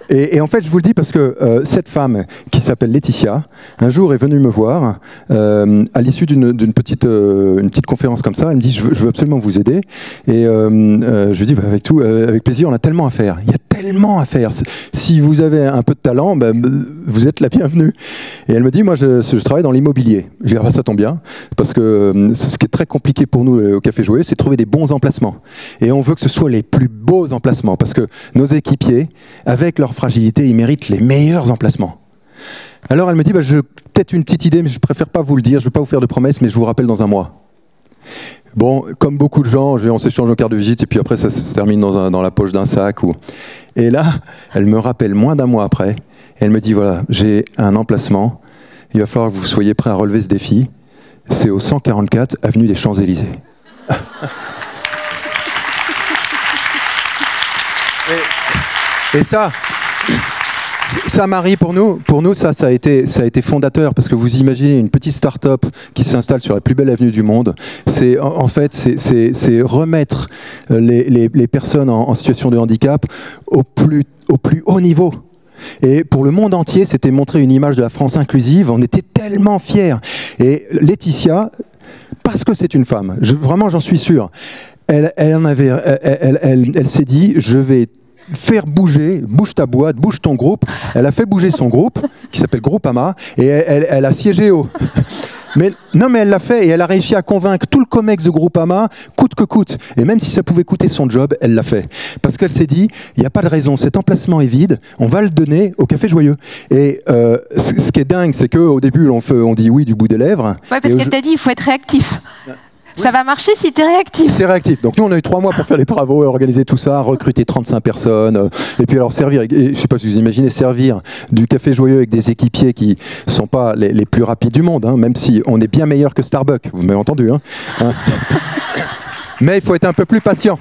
Et en fait, je vous le dis parce que cette femme qui s'appelle Laetitia, un jour est venue me voir à l'issue d'une petite conférence comme ça. Elle me dit, je veux absolument vous aider. Et je lui dis, bah, avec plaisir, on a tellement à faire. Il y a tellement à faire. Si vous avez un peu de talent, bah, vous êtes la bienvenue. Et elle me dit, moi, je travaille dans l'immobilier. Je dis, ah bah, ça tombe bien, parce que ce qui est très compliqué pour nous au Café Joyeux, c'est de trouver des bons emplacements. Et on veut que ce soit les plus beaux emplacements, parce que nos équipiers, avec leur fragilité, ils méritent les meilleurs emplacements. Alors elle me dit, bah, peut-être une petite idée, mais je préfère pas vous le dire, je ne vais pas vous faire de promesses, mais je vous rappelle dans un mois. Bon, comme beaucoup de gens, on s'échange nos cartes de visite, et puis après ça se termine dans la poche d'un sac. Et là, elle me rappelle moins d'un mois après, et elle me dit, voilà, j'ai un emplacement, il va falloir que vous soyez prêts à relever ce défi, c'est au 144 avenue des Champs-Élysées. Et ça, Marie, pour nous, ça a été fondateur, parce que vous imaginez une petite start-up qui s'installe sur la plus belle avenue du monde. C'est remettre les personnes en situation de handicap au plus haut niveau. Et pour le monde entier, c'était montrer une image de la France inclusive. On était tellement fiers. Et Laetitia, parce que c'est une femme, vraiment j'en suis sûr, elle s'est dit, je vais faire bouge ta boîte, bouge ton groupe. Elle a fait bouger son groupe, qui s'appelle Groupama, et elle a siégé mais elle l'a fait, et elle a réussi à convaincre tout le COMEX de Groupama, coûte que coûte. Et même si ça pouvait coûter son job, elle l'a fait. Parce qu'elle s'est dit, il n'y a pas de raison, cet emplacement est vide, on va le donner au Café Joyeux. Et ce qui est dingue, c'est qu'au début, on dit oui du bout des lèvres. Ouais, parce qu'elle t'a dit, il faut être réactif. Ça va marcher si tu es réactif. C'est réactif. Donc nous, on a eu 3 mois pour faire les travaux, organiser tout ça, recruter 35 personnes. Et puis alors servir, je ne sais pas si vous imaginez, servir du Café Joyeux avec des équipiers qui ne sont pas les plus rapides du monde, hein, même si on est bien meilleur que Starbucks. Vous m'avez entendu. Hein. Mais il faut être un peu plus patient.